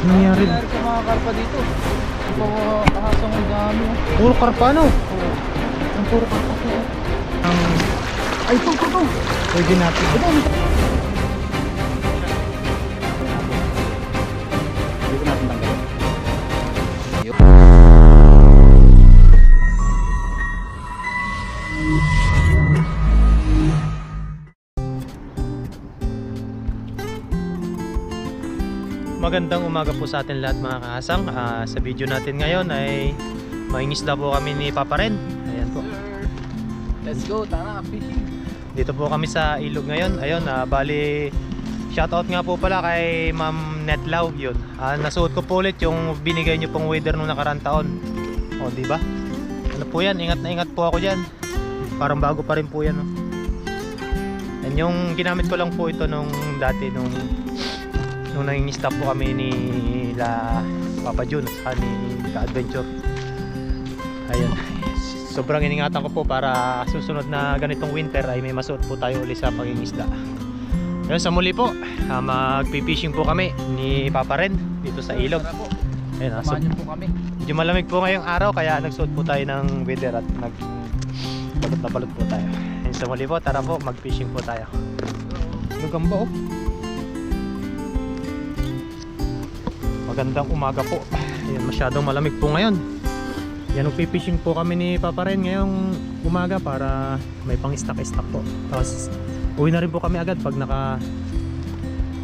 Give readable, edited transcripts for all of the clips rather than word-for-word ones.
Nangyari sa mga karpa dito. Kahasang ang dami. puro karpa, no? Oo. Ang puro karpa po. Ay, ito. Pwede natin. Dito natin tanggalin. Magandang umaga po sa atin lahat mga kahasang. Sa video natin ngayon ay mangingisda po kami ni Papa Ren. Ayan po. Let's go, tara, fishing. Dito po kami sa ilog ngayon. Ayun, bali shoutout nga po pala kay Ma'am Netlaw. Yun. Nasuot ko po ulit yung binigay niyo pong weather nung nakarang taon. O, di ba? Ano po yan? Ingat na ingat po ako diyan. Parang bago pa rin po yan. No? And yung ginamit ko lang po ito nung dati nung nangingista po kami ni Papa Jun at ni Ka-Adventure. Ayun. Sobrang iningatan ko po para susunod na ganitong winter ay may masuot po tayo ulit sa pangingisda. Ayun, sa muli po, magpipishing po kami ni Papa Ren dito sa ilog. Tara po. Ayun, Samahan niyo po kami. medyo malamig po ngayong araw kaya nagsuot po tayo ng weather at nagbalot na balot po tayo. Ayun, sa muli po, tara po, magfishing po tayo. Gagamba oh. Magandang umaga po. Ayan, masyadong malamig po ngayon. Yan, magpipishing po kami ni Papa Ren ngayong umaga para may pang stock po. Tapos uwi na rin po kami agad pag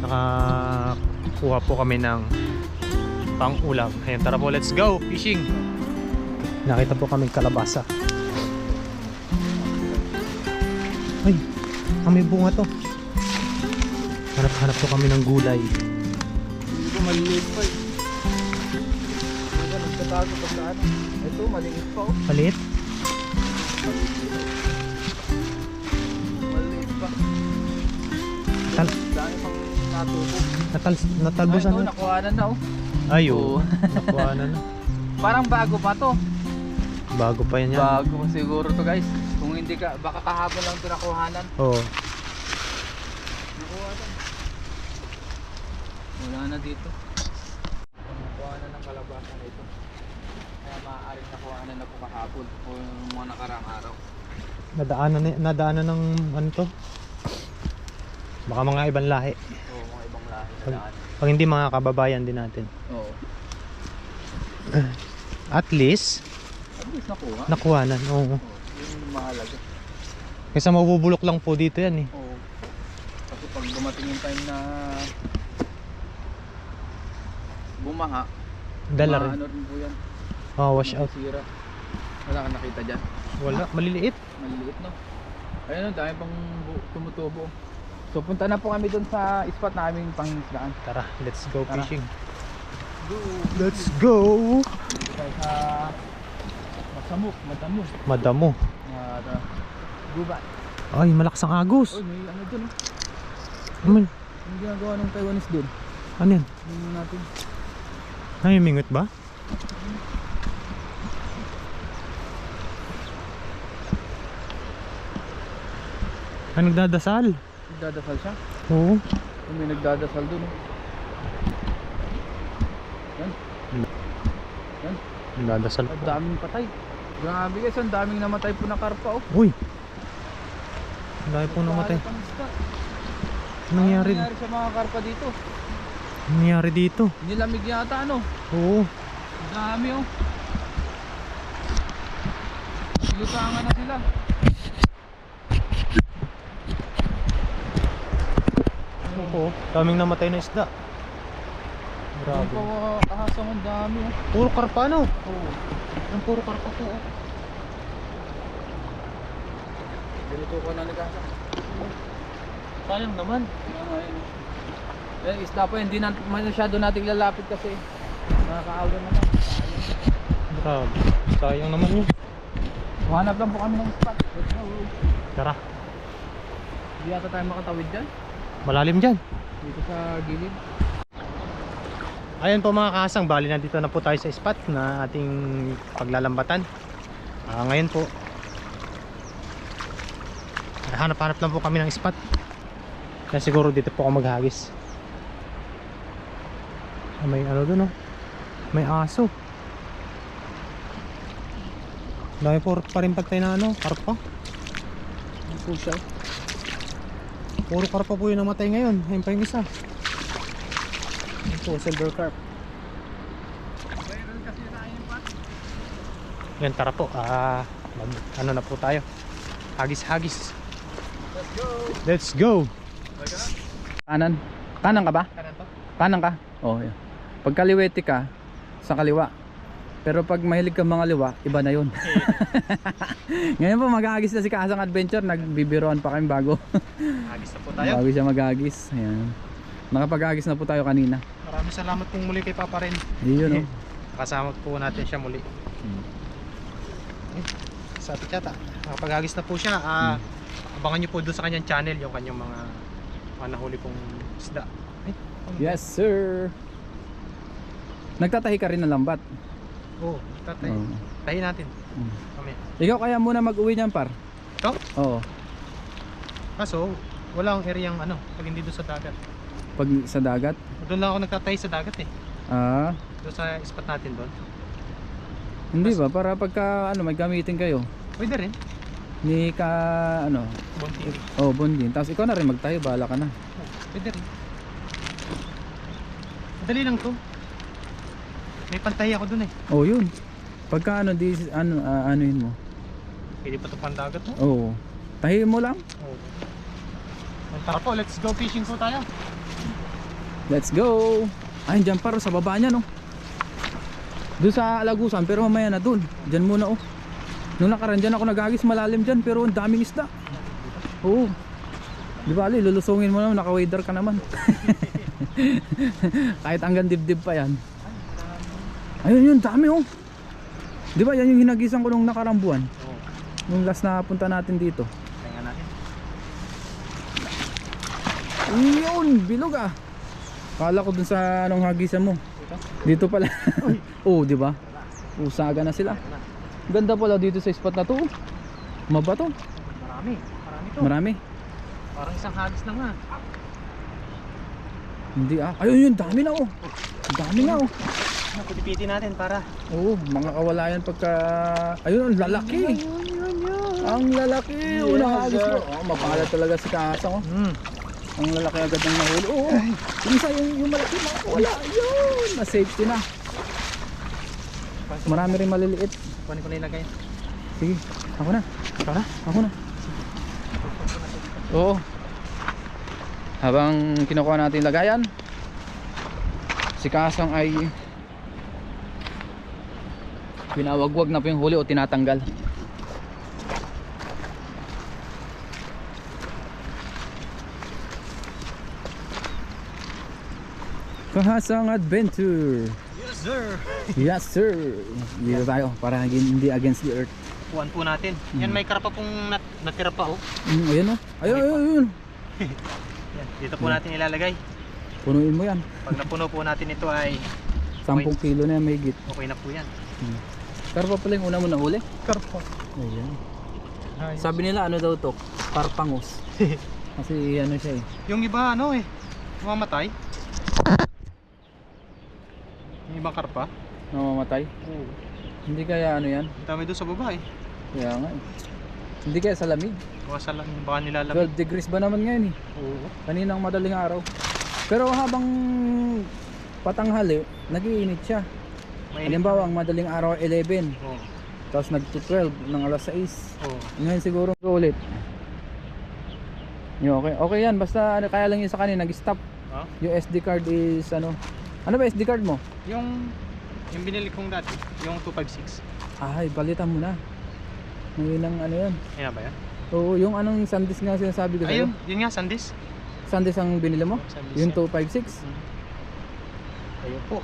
nakakuha po kami ng pang ulam. Ayan, tara po, let's go fishing. Nakita po kami kalabasa. Ay, may bunga to. Hanap po kami ng gulay. Hindi ko maliliit pa eh. Ito, nagtatago pa sa ano. Ito, maliit pa oh. Palit? Maliit pa. Dami pang natubo. Natalbusan Ay, ito, na. nakuha na oh. Ay, Oo. nakuha na. Parang bago pa to. Bago pa yan yan. Bago pa siguro to guys. Kung hindi ka, baka kahapon lang ito nakuhanan. Oo. Nakuha na. Wala na dito. Nakuha na ng kalabasa na ito. Kaya maaaring nakuha na po kahapon o yung mga nakaraang araw. Nadaanan ng ano to? Baka mga ibang lahi. Oo, mga ibang lahi na daan. Pag hindi, mga kababayan din natin. Oo. At least At least nakuha. nakuhanan. Oo. Oo, yun yung mahalaga. Kasi mabubulok lang po dito yan eh. Oo. Kasi pag dumating yung time na bumaha, Dala rin. ano rin po yan. Wash out. Sira. Wala kang nakita dyan. Wala, maliliit. Maliliit no. Ayun, ang dami pang tumutubo. So punta na po kami dun sa spot naming pangingisdaan. Tara, let's go Tara. fishing. Go. Let's go. Tayo sa Madamo. Madamo. Gubat. Ay, malakas ang agos. Oh, may ano dun. Ano Yung ginagawa ng Taiwanese dun. yan? Yung natin. Ay, mingot ba? Ay, nagdadasal. Nagdadasal siya. Oo. Kung may nagdadasal dun. Oh. Yan. Yan. Nagdadasal Ang po. daming patay. Grabe guys, ang daming namatay po na karpa oh. Uy! Ang dami po namatay. Pang isda. Anong nangyari? Ano nangyari sa mga karpa dito? Anong nangyari dito? Nilamig yata ano? Oo. Ang dami oh. Lutangan na sila. Oo. Daming namatay na isda. Yung Grabe. pa kahasang ang dami oh. Puro karpa, no? Oo. Yung puro karpa po oh. Ganito ko na nagkasa. Sayang naman. Yan, isda po, hindi na masyado nating lalapit kasi nakakaawa naman. Grabe. Sayang naman yun. Hanap lang po kami ng spot. Tara. Hindi yata tayo makatawid dyan. Malalim dyan. Dito sa gilid. Ayan po mga kahasang, bali nandito na po tayo sa spot na ating paglalambatan. Ngayon po hanap-hanap lang po kami ng spot. Kaya siguro dito po ako maghagis. May ano dun, oh. May aso. Dami pa rin patay na ano, karpa. Ang pusa. Puro karpa po yung namatay ngayon. Ayun pa yung isa. Ayun po, silver carp. Yan, tara po. Ano na po tayo. Hagis-hagis. Let's go. Kanan. Kanan ka ba? Kanan to? Kanan ka? Oo. Yeah. Pag kaliwete ka, sa kaliwa. Pero pag mahilig ka mga liwa, iba na yun. Ngayon po maghahagis na si Kaasang Adventure. Nagbibiroan pa kami bago. Hagis na po tayo. Bago siya maghagis. Ayan. Nakapaghagis na po tayo kanina. Maraming salamat pong muli kay Papa Ren. Yun, oh. Kasama po natin siya muli. Sa Tichata. Nakapaghagis na po siya. Abangan nyo po doon sa kanyang channel yung kanyang mga nahuli pong isda. Ay, Yes, sir. Nagtatahi ka rin ng lambat. Oo, tatay. Oo. Tahi natin. Mm. Kami. Ikaw kaya muna mag-uwi niyan, par? Ito? Oo. Kaso, wala akong area ano, pag hindi doon sa dagat. Pag sa dagat? Doon lang ako nagtatahi sa dagat eh. Ah, Doon sa spot natin doon. hindi ba? Para pagka ano, may gamitin kayo. Pwede rin. Ni ka, ano, Bonti. bonding. Tapos ikaw na rin magtayo, bahala ka na. Pwede rin. Madali lang to. May pantahi ako doon eh. Oh, yun. Pagka ano, anuhin mo. Pwede pa ito pandagat mo. Oo. Tahiin mo lang. Oo. Tara po, let's go fishing po tayo. Let's go. Ay, dyan par, sa baba niya, no. Doon sa Alagusan, pero mamaya na doon. Dyan muna, oh. Nung nakaraan dyan ako naghagis, malalim dyan, pero ang daming isda. Oo. Di ba, Ali, lulusungin mo naman, naka-wader ka naman. Kahit hanggang dibdib pa yan. Ayun yun, dami, oh. Di ba, yan yung hinagisan ko nung nakarang buwan. Oo. Nung last na punta natin dito. Tingnan natin. Yun, bilog ah. Kala ko dun sa anong hagisan mo. Dito pala. Oo, di ba? Usaga na sila. Ganda pala dito sa spot na to. Mabato. Marami. Marami to. Marami. Parang isang hagis lang ha. Hindi ah. Ayun yun, dami na oh. Dami na oh. Nakutipitin natin para. Oo, mga kawalayan pagka... Ayun, ang lalaki. Ang lalaki. Yes, Unang hagis sir. mo. Oh, mapala talaga si Kasang oh. Ang lalaki agad ng nahuli. Oo. Yung isa, yung malaki na. Wala. Yun. Na-safety na. Marami rin maliliit. Kunin ko na ilagay. Sige. Ako na. Ikaw na? Ako na. Oo. Habang kinukuha natin yung lagayan, si Kasang ay pinawagwag na po yung huli o tinatanggal. Kasang Adventure. Yes sir. Yes sir. Dito tayo para hindi against the earth. Kuhan po natin. Yan may karapa pong natira pa oh. Ayun o. Ayun. Yan. Dito po natin ilalagay. Punuin mo yan. Pag napuno po natin ito ay 10 kilo na yan may git. okay na po yan. Karpa pala yung una mo na uli. Karpa. Ayan. Sabi nila ano daw to? Parpangos. Kasi ano siya eh. Yung iba ano eh, mamamatay. Yung ibang karpa. Namamatay. Oo. Hindi kaya ano yan? Ang dami doon sa baba eh. Kaya nga eh. Hindi kaya sa lamig. Baka nilalamig. 12 degrees ba naman ngayon eh. Oo. Kaninang madaling araw. Pero habang patanghali, nag-iinit siya. Halimbawa ang madaling araw 11. Oo. Tapos nag-12 ng alas 6. Oo. Ngayon siguro ulit. Yung okay. Okay yan. Basta ano, kaya lang yung sa kanina nag-stop. Ha? Yung SD card is ano. Ano ba SD card mo? Yung binili kong dati, yung 256. Ay, balitan mo na. Ngayon ang ano yan. Ayan ba yan? Oo, yung anong Sandisk nga sinasabi ko sa'yo. Ayun, yun nga, Sandis. Sandisk ang binili mo? Sandisk Yung yan. 256? Ayun po.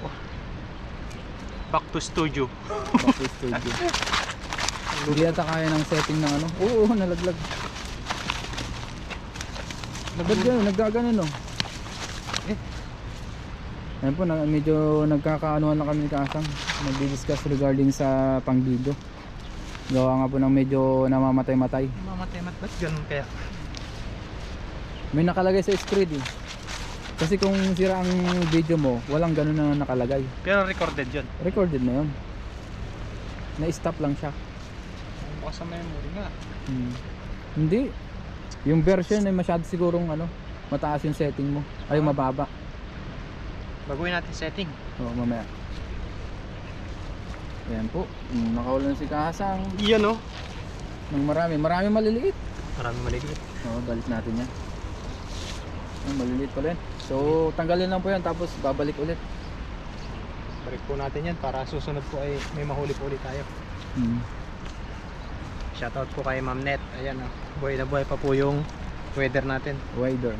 Back to studio. Back to studio. Hindi yata kaya ng setting ng ano. Oo, nalaglag. Ba't gano'n? Naggaganon no? Ayan po, medyo nagkakaanuhan na kami ni Kasang. Nag-discuss regarding sa pangbigo. Gawa nga po ng medyo namamatay-matay. Mamatay ba't ganun kaya? May nakalagay sa screen eh. Kasi kung sira ang video mo, walang ganun na nakalagay. Pero recorded yun. Recorded na yun. Na-stop lang siya. Baka sa memory nga. Hindi. Yung version ay masyado sigurong ano, mataas yung setting mo. Ay, mababa. Baguhin natin setting. Oo, mamaya. Ayan po. Nakaulan si Kahasang. Iyan o. Ng marami maliliit. Maraming maliit. Oo, balik natin yan. Maliliit pa rin. So, tanggalin lang po yan tapos babalik ulit. Balik po natin yan para susunod po ay may mahuli po ulit tayo. Shoutout po kay Ma'am Net. Ayan o. Buhay na buhay pa po yung weather natin. Wider.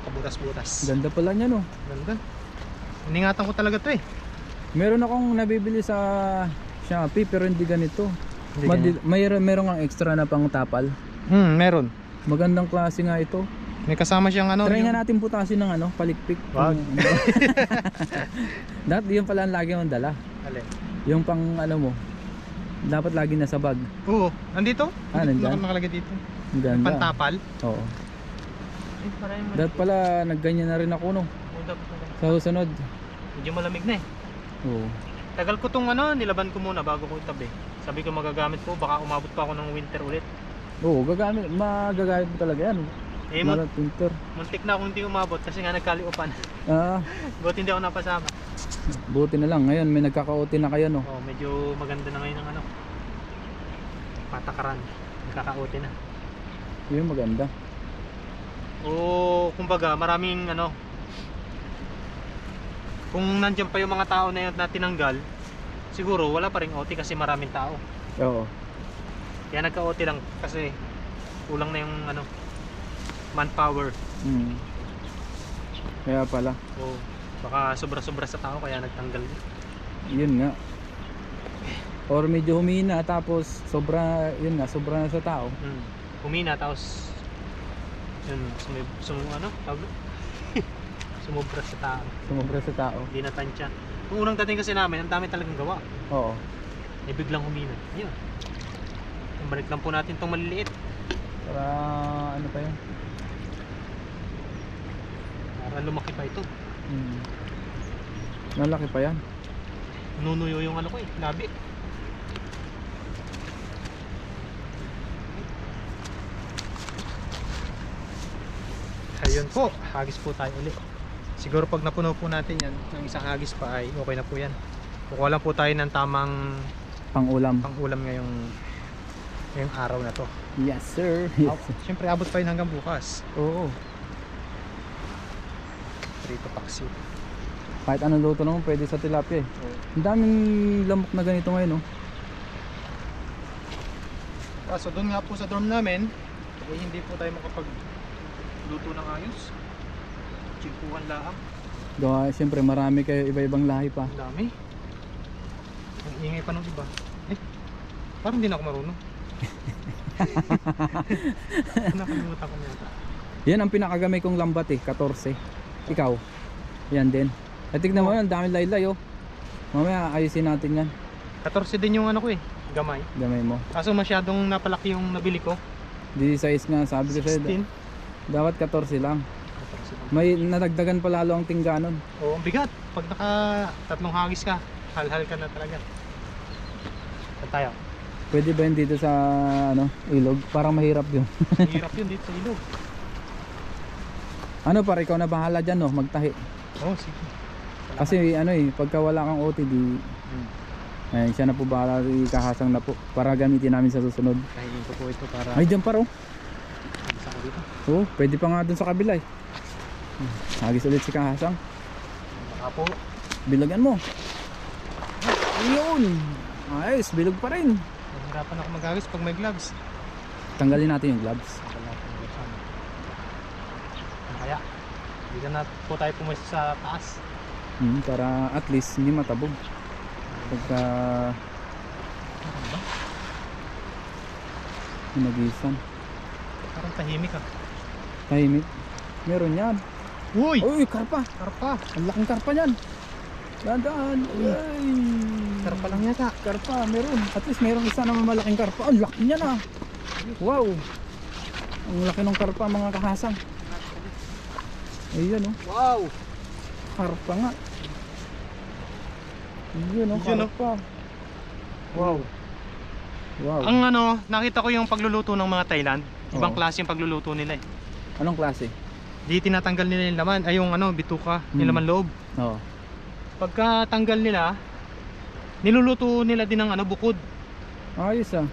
Kabutas-butas. Ganda pala niya, no? Ganda. Iningatan ko talaga to eh. Meron akong nabibili sa Shopee pero hindi ganito. Hindi Meron kang extra na pang tapal. Meron. Magandang klase nga ito. May kasama siyang ano. Try nga natin putasin ng ano, palikpik. Wag. Dapat yun pala ang lagi mong dala. Alin? Yung pang ano mo, dapat lagi nasa bag. Oo. Nandito? Nandyan? Nakalagay dito. Ang ganda. Pantapal? Oo. Dapat pala nagganyan na rin ako, no? Sa susunod. Medyo malamig na eh. Oo. Tagal ko tong ano, nilaban ko muna bago ko itabi. Sabi ko magagamit ko, baka umabot pa ako ng winter ulit. Oo, magagamit mo talaga yan. Eh, Winter. muntik na akong hindi umabot kasi nga nagkaliupan. Buti hindi ako napasama. Buti na lang. Ngayon may nagkaka-OT na kayo, no? Oh, medyo maganda na ngayon ang ano. Patakaran. Nagkaka-OT na. Yun maganda. O kumbaga maraming ano, kung nandiyan pa yung mga tao na yun na tinanggal, siguro wala pa ring OT kasi maraming tao. Oo. Kaya nagka-OT lang kasi kulang na yung ano, manpower. Kaya pala. O baka sobra-sobra sa tao kaya nagtanggal. Yun nga. Or medyo humina tapos sobra, yun nga, sobra na sa tao. Humina tapos yun, ano, sumobra sa tao. Sumobra sa tao. Hindi natansya. Nung unang dating kasi namin, ang dami talagang gawa. Oo. Eh biglang humina. Yun. Balik lang po natin itong maliliit. Para ano pa yun? Para lumaki pa ito. Malaki pa yan. Nunuyo yung ano ko eh, labi. Ayun po, hagis po tayo ulit. Siguro pag napuno po natin yan, ng isang hagis pa ay okay na po yan. Kukuha lang po tayo ng tamang Pang-ulam. ngayong araw na to. Yes, sir. Siyempre abot pa yun hanggang bukas. Oo. Prito paksi. Kahit anong luto naman pwede sa tilapia eh. Ang daming lamok na ganito ngayon, no? So doon nga po sa dorm namin, eh, hindi po tayo makapagluto ng ayos. Chimpuan laang. Gawa, siyempre marami kayo, iba-ibang lahi pa. Ang dami. Ang ingay pa ng iba. Eh, parang hindi na ako marunong. Nakalimutan ko na yata. Yan ang pinakagamay kong lambat eh, 14. Ikaw? Yan din. At tignan mo yan, daming laylay oh. Mamaya ayusin natin yan. 14 din yung ano ko eh, gamay. Gamay mo. Kaso masyadong napalaki yung nabili ko. 16 nga, sabi ko sa'yo. 16. Dapat 14 lang. 14 lang. May nadagdagan pa lalo ang tingganon. Oo, ang bigat. Pag naka tatlong hagis ka, hal-hal ka na talaga. Saan tayo? Pwede ba yun dito sa ano, ilog? Parang mahirap yun. Hirap yun dito sa ilog. Ano par, ikaw na bahala dyan no, magtahi. Oo, sige. Kasi ano eh, pagka wala kang OT di ayun, siya na po bahala, ikahasang na po para gamitin namin sa susunod. Kainin ko po ito para Ay dyan par oh. isa ko dito. Oo, pwede pa nga dun sa kabila eh. Hagis ulit si Kahasang. Baka po. Bilagan mo. Ayun. Ayos, bilog pa rin. Mahirapan ako maghagis pag may gloves. Tanggalin natin yung gloves. Wala akong gloves ano. Kaya, dito na po tayo pumasto sa taas. Para at least hindi matabog. Pagka nagisan. Parang tahimik ah. Tahimik. Meron yan. Uy! Uy, karpa. Karpa! Ang laking karpa yan. Dandaan. Ay. Karpa lang yata. Karpa, meron. At least meron isa naman malaking karpa. Ang laki niya na. Wow. Ang laki ng karpa mga Kahasang. Ayan oh. Wow! Karpa nga. Ayan oh, Yun, oh. karpa. Wow. Wow. Ang ano, nakita ko yung pagluluto ng mga Thailand. Ibang Oo. klase yung pagluluto nila eh. Anong klase? Di tinatanggal nila yung laman, ay yung ano, bituka, yung laman loob. Oo. Pagka tanggal nila, niluluto nila din ng ano, bukod. Ayos ah.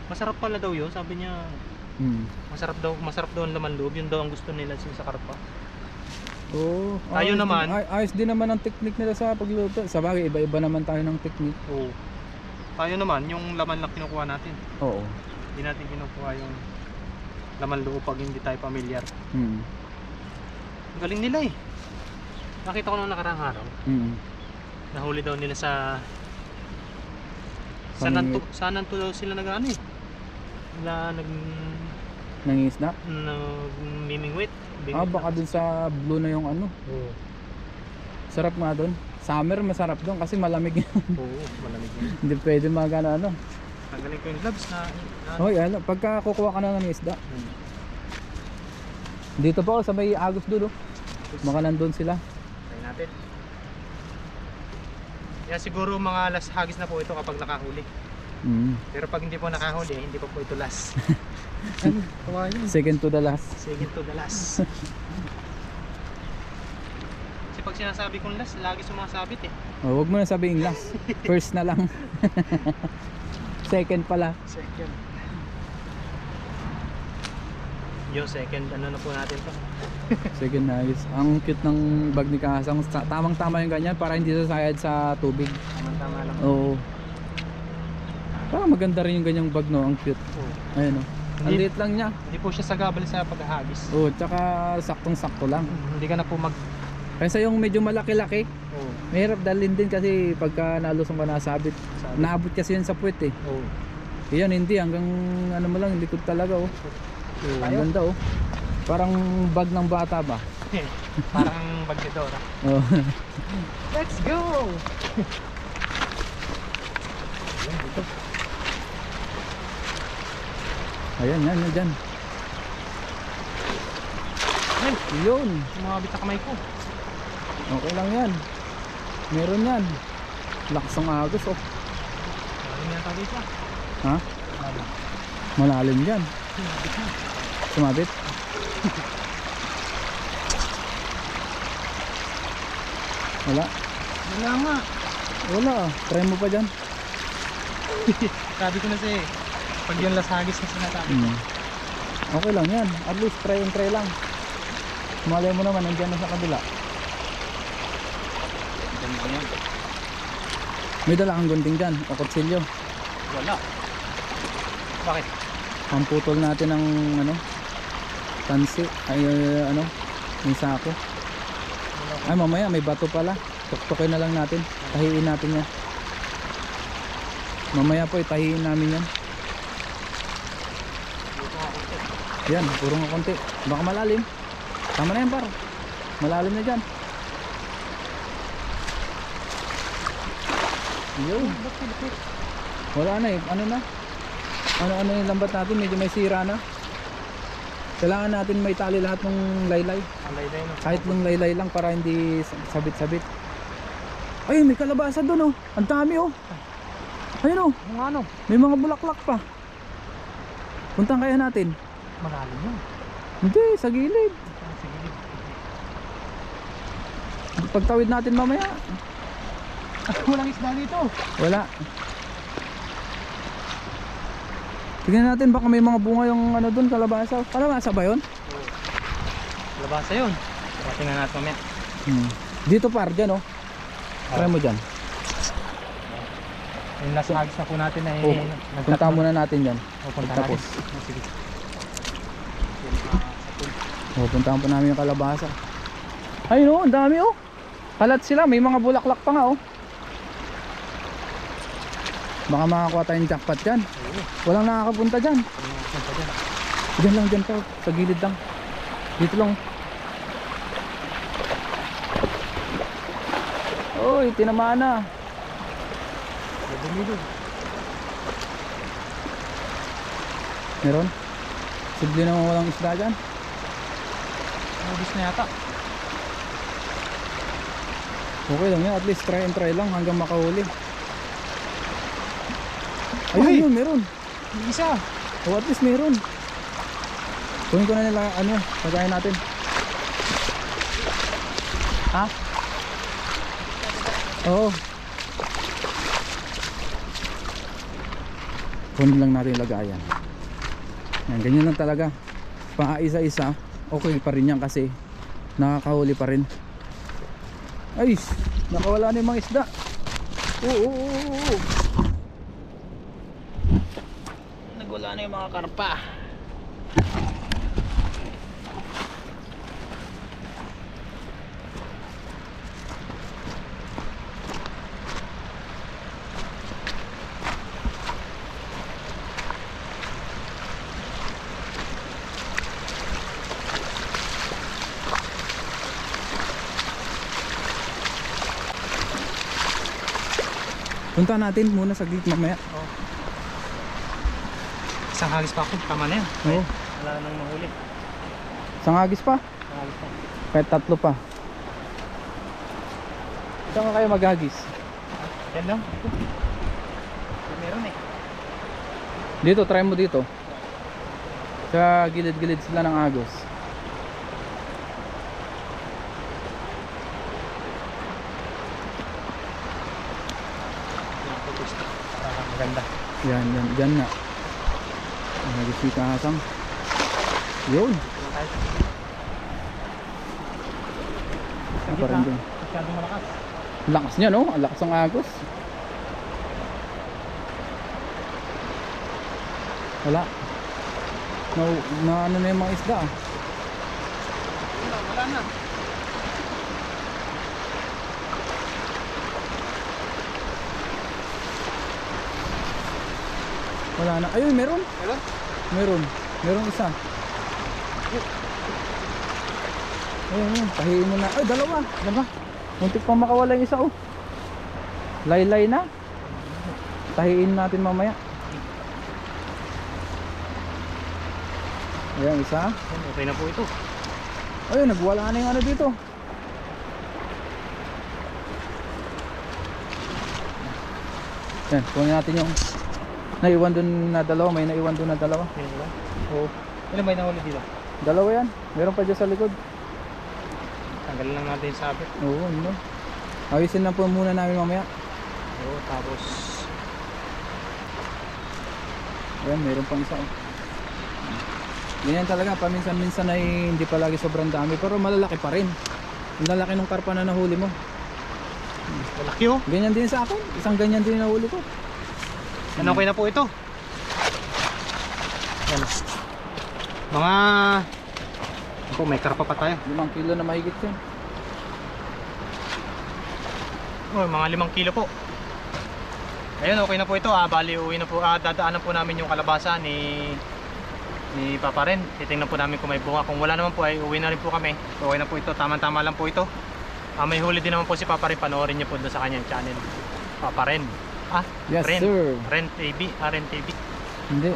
Masarap pala daw yun, sabi niya. Masarap daw ang laman loob, yun daw ang gusto nila sa karpa. Oo. Tayo naman. Ayos din naman ang technique nila sa pagluto. Sa bagay, iba-iba naman tayo ng technique. Oo. Tayo naman, yung laman lang kinukuha natin. Oo. Hindi natin kinukuha yung laman loob pag hindi tayo familiar. Mm. Ang galing nila eh. Nakita ko nung nakarang araw. Mm. Nahuli daw nila sa Pamingwit. sa Nanto daw sila nag-ano eh. Nangisda? Mimingwit. Baka dun sa blue na yung ano. Oo. Sarap nga dun. Summer masarap dun kasi malamig. Oo, malamig yun. Hindi pwede magana ano. Tanggalin ko yung gloves na Hoy, ano, pagka kukuha ka na ng isda. Dito pa ako sa may Agos doon, oh. Baka nandun sila. Try natin. Kaya siguro mga last hagis na po ito kapag nakahuli. Pero pag hindi po nakahuli, hindi pa po ito last. Ano? Kumain yun. Second to the last. Second to the last. Kasi pag sinasabi kong last, lagi sumasabit eh. Oh, wag mo na sabihin last. First na lang. Second pala. Second. Yung second, ano na po natin to? Second na ayos. Ang cute ng bag ni Kasang. Tamang-tama yung ganyan para hindi sasayad sa tubig. Tama-tama lang. Oo. Parang maganda rin yung ganyang bag, no? Ang cute. Oo. Ayun, no? Ang liit lang niya. Hindi po siya sagabal sa paghahagis. Oo, tsaka saktong-sakto lang. Hindi ka na po mag... Kaysa yung medyo malaki-laki, Oo. mahirap dalhin din kasi pagka nalusong ka nasabit. Naabot kasi yun sa puwet eh. Oo. Yan, hindi. Hanggang ano mo lang, likod talaga, oh. Ang ganda, oh. Parang bag ng bata ba? Parang bag ni Dora. Oh. Let's go! Ayan, yan, yan, dyan. Ay, Yun. sumabit sa kamay ko. Okay lang yan. Meron yan. Lakas ang agos, oh. Maraming yan tawag ito. Ha? Malalim yan. Sumabit? Wala. Wala nga. Wala ah. Try mo pa dyan. Sabi ko na siya eh. Pag yung last hagis na sinasabi ko. Okay lang yan. At least try and try lang. Malay mo naman, nandiyan na sa kabila. Ganun yan. May dala kang gunting dyan o kutsilyo. Wala. Bakit? Pamputol natin ng ano, tansi. Ay ano, yung sako. Ay mamaya may bato pala. Tuktukin na lang natin. Tahiin natin yan. Mamaya po itahiin namin yan. Yan, puro nga konti. Baka malalim. Tama na yan par. Malalim na dyan. Yun. Wala na eh. Ano na? Ano yung lambat natin? Medyo may sira na. Kailangan natin may tali lahat ng laylay. Alay-lay no. Kahit yung laylay lang para hindi sabit-sabit. Ay, may kalabasa doon oh. Ang dami oh. Ayun oh. Yung ano? May mga bulaklak pa. Puntahan kaya natin. Malalim yun. Hindi, sa gilid. Sige. Pagtawid natin mamaya. Walang isda dito. Wala. Tignan natin baka may mga bunga yung ano doon, kalabasa. Kalabasa ba yun? Labasa yun. Tingnan natin mamaya. Dito par, dyan oh. Try mo dyan. Yung last hagis na po natin ay Oh, punta muna natin dyan. punta Tapos. natin. Oh, sige. Puntahan po namin yung kalabasa. Ayun oh, ang dami oh. Kalat sila, may mga bulaklak pa nga oh. Baka makakuha tayong jackpot dyan. Walang nakakapunta dyan. Punta dyan. Dyan lang, dyan pa. Sa gilid lang. Dito lang. Uy, tinamaan na. Dumilog. Meron? Simple naman walang isda dyan. Nubis na yata. Okay lang yan, at least try and try lang hanggang makahuli. Uy! Ayun yun, meron. Yung isa. O at least meron. Kunin ko na nila, ano, lagayin natin. Ha? Oo. Kunin lang natin yung lagayan. Yan, ganyan lang talaga. Paisa-isa, okay pa rin yan kasi nakakahuli pa rin. Ay, nakawala na yung mga isda. Oo. Nagwala na yung mga karpa. Punta natin muna sa gate mamaya. Isang hagis pa ako. Tama na yan. Oo. Wala nang mahuli. Isang hagis pa. Hagis pa. Kahit tatlo pa. Saan ka kayo maghagis? Yan lang. Meron eh. Dito, try mo dito. Sa gilid-gilid sila ng agos. Maganda. Yan, dyan na. Hagis ni Kasang. Yun. Sige Pa rin pa. dun. Masyadong malakas. Ang lakas niya, no? Ang lakas ng agos. Wala. Na ano na yung mga isda, ah. Wala na. Wala na. Ayun, meron. Meron? Meron isa. Ayun. Tahiin mo na. Ay, dalawa. Muntik pang makawala yung isa, oh. Laylay na. Tahiin natin mamaya. Ayan, isa. Okay na po ito. Ayun, nagwala na yung ano dito. Yan, kunin natin yung naiwan dun na dalawa. May naiwan dun na dalawa. Yan ba? Oo. Ilan ba yung nahuli dito? Dalawa yan. Meron pa dyan sa likod. Tanggalin lang natin yung sabit. Oo, ano. Ayusin lang po muna namin mamaya. Oo, tapos Ayan, meron pang isa. Oh. Ganyan talaga, paminsan-minsan ay hindi palagi sobrang dami, pero malalaki pa rin. Ang lalaki ng karpa na nahuli mo. malaki oh. Ganyan din sa akin, isang ganyan din nahuli ko. Ano okay na po ito? Yan. Mga ako, may karpa pa tayo. 5 kilo na mahigit yan. Oh, mga 5 kilo po. Ayun, okay na po ito. Bali, uwi na po. Dadaanan po namin yung kalabasa ni Papa Ren. Titingnan po namin kung may bunga. Kung wala naman po ay uwi na rin po kami. Okay na po ito. Tama-tama lang po ito. May huli din naman po si Papa Ren. Panoorin niyo po doon sa kanyang channel. Papa Ren. Yes, Ren. sir. Ren TV. Ren TV. Hindi.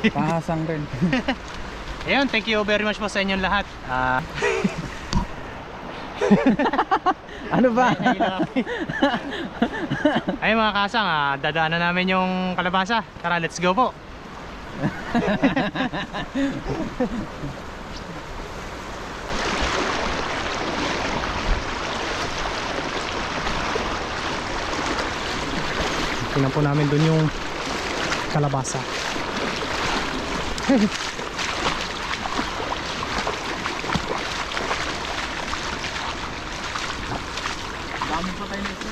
Pahasang rin. Ayun, thank you very much po sa inyong lahat. Ano ba? Ay mga kasang, dadaanan namin yung kalabasa. Tara, let's go po. Tingnan po namin dun yung kalabasa. Dami pa tayo na ito.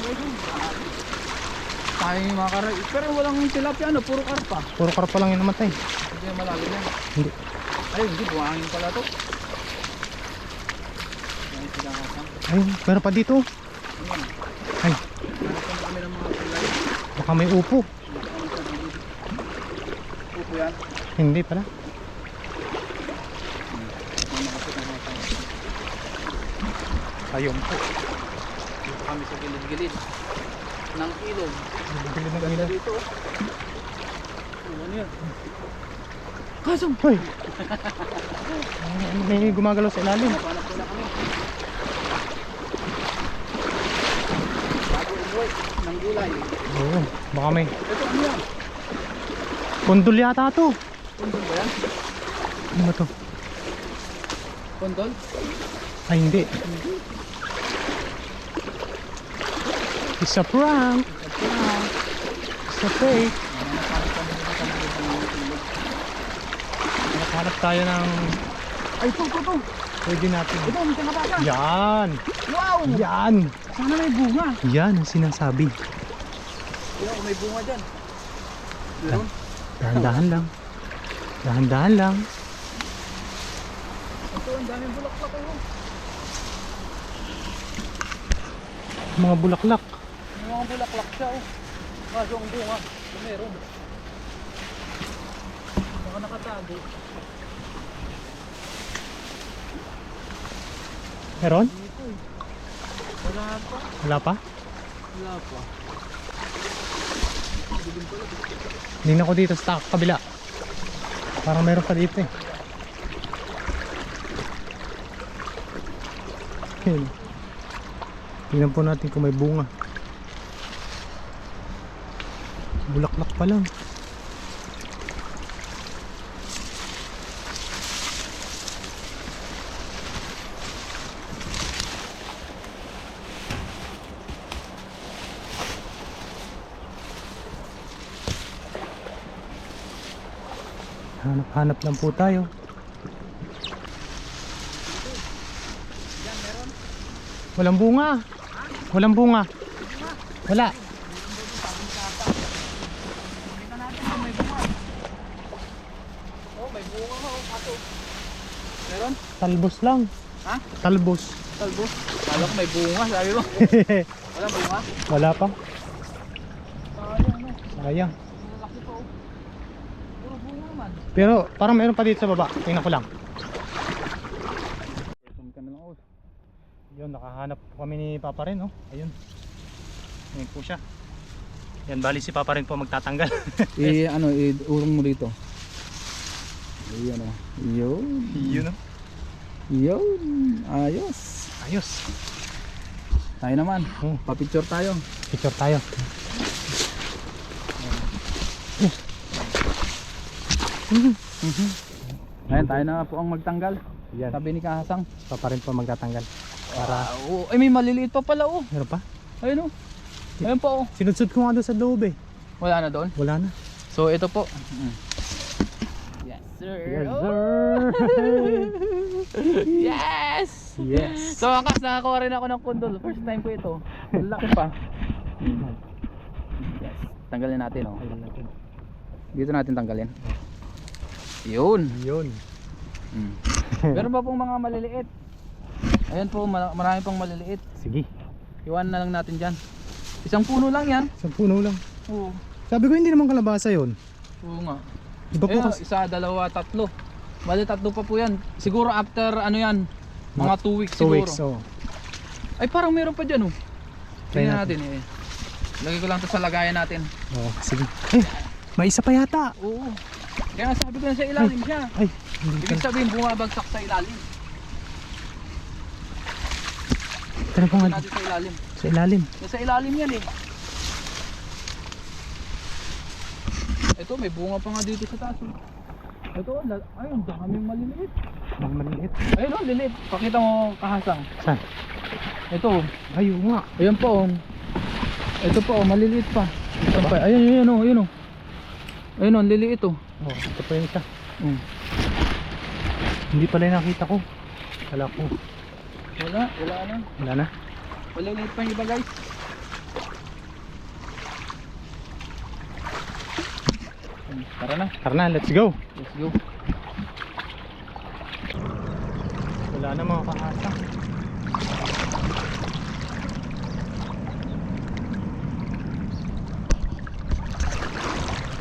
Tayo yung mga karay. Pero walang tilapia, ano, puro karpa. Puro karpa lang yung namatay. Hindi na malalim yan. Hindi. Ay, hindi, buhangin pala to. Ay, sila kasang. Ay, meron pa dito. Ayan. Ay, Hanapan kami ng mga kulay. baka may upo. Dito kami sa gilid. Upo yan. Hindi pala. Mamakasot na mga tayo. Ayun po. Dito kami sa gilid-gilid ng ilog. Bibili ng Ganda ilaw. dito. Ano yan? Kasang! Hoy! May gumagalaw sa ilalim. Napanap ko na kami. buhay ng gulay. Oo, baka may Ito ano yan? kondol yata to. Kondol ba yan? Ano ba to? Kondol? Ay hindi. It's a prank. It's a fake. Nakahanap tayo ng Ay, ito. pwede natin. Ito, may tinapasa. Yan! Wow! Yan! Sana may bunga. Yan ang sinasabi. Kaya may bunga dyan. Meron? Dahan-dahan lang. Dahan-dahan lang. Ito, ang daming bulaklak ko. Mga bulaklak. May mga bulaklak siya oh. Kaso ang bunga, meron. Baka nakatago. Meron? Dito eh. Wala pa. Wala pa? Wala pa. Tingnan ko dito sa kabila. Parang meron pa dito eh. Yun. Tingnan po natin kung may bunga. Bulaklak pa lang. Hanap-hanap lang po tayo. Walang bunga. Walang bunga. Wala. Tingnan natin kung may bunga. Oh, may bunga nga oh. Ato. Meron? Talbos lang. Ha? Talbos. Talbos? Kala ko may bunga, sabi mo. Walang bunga? Wala pa. Sayang no. Sayang. Malaki pa oh. Puro bunga man. Pero parang meron pa dito sa baba. Tingnan ko lang. Zoom ka na lang oh. Yun, nakahanap po kami ni Papa rin, oh. Ayun. Ayun po siya. Yan, bali si Papa rin po magtatanggal. Urong mo dito. Ayan oh. Yun. Yun, oh. Yun. Ayos. Ayos. Tayo naman. Oh, Pa-picture tayo. picture tayo. Ayan, tayo na po ang magtanggal. Yan, Sabi ni Kahasang. Papa rin po magtatanggal. Para, Ay, may maliliit pa pala oh. meron pa? Ayun oh. Ayun po oh. Sinudsud ko nga doon sa loob eh. Wala na doon. Wala na. So ito po. Yes sir. Yes, Oh. sir. Yes. Yes. So wakas nakakuha rin ako ng kondol. First time ko ito. Ang laki pa. Yes. Tanggalin natin oh. Ayun natin. Dito natin tanggalin. Yun. Yun. Meron pa pong mga maliliit. Ayan po, marami pang maliliit. Sige. Iwan na lang natin dyan. Isang puno lang yan. Isang puno lang. Oo. Sabi ko hindi naman kalabasa yun. Oo nga. Iba po Ayun, kasi. isa, dalawa, tatlo. Bali tatlo pa po yan. Siguro after ano yan, mga 2 weeks 2 siguro. weeks, oh. Ay parang meron pa dyan oh. Try Tingnan natin eh. Lagay ko lang to sa lagayan natin. Oh, sige. Eh, may isa pa yata. Oo. Kaya sabi ko na sa ilalim siya. Ay, hindi Ibig ka. sabihin bumabagsak sa ilalim. Ito na po nga. Natin sa ilalim. Sa ilalim. Nasa ilalim yan eh. Ito may bunga pa nga dito sa taas. Oh. Ito, ay ang daming maliliit. Mga maliit. Ayun oh, liliit. Pakita mo Kahasang. Saan? Ito. Ay, oo nga. Ayan po. Ito po, maliliit pa. Ito pa. Ayun, ayun oh, ayun oh. Ayun oh, liliit oh. Oh, ito pa yung isa. Hindi pala yung nakita ko. Kala ko. Wala na. Wala na. Maliliit pa yung iba guys. Tara na. Tara na, let's go. Let's go. Wala na mga kahasa.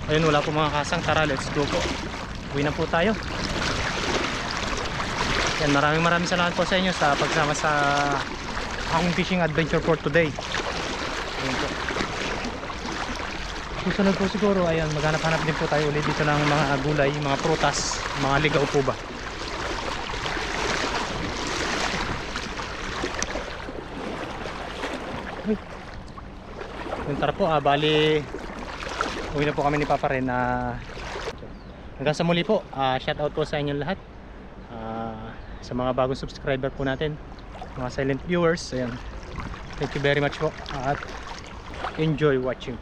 Ayun, wala po mga kasang. Tara, let's go po. Uwi na po tayo. Yan, maraming salamat po sa inyo sa pagsama sa akong fishing adventure for today. Ayun po. Susunod po siguro, ayan, maghanap-hanap din po tayo ulit dito ng mga gulay, mga prutas, mga ligaw po ba. Yung tara po, bali uwi na po kami ni Papa Ren. Hanggang sa muli po, shout out po sa inyong lahat, sa mga bagong subscriber po natin, mga silent viewers. Ayan, thank you very much po at enjoy watching.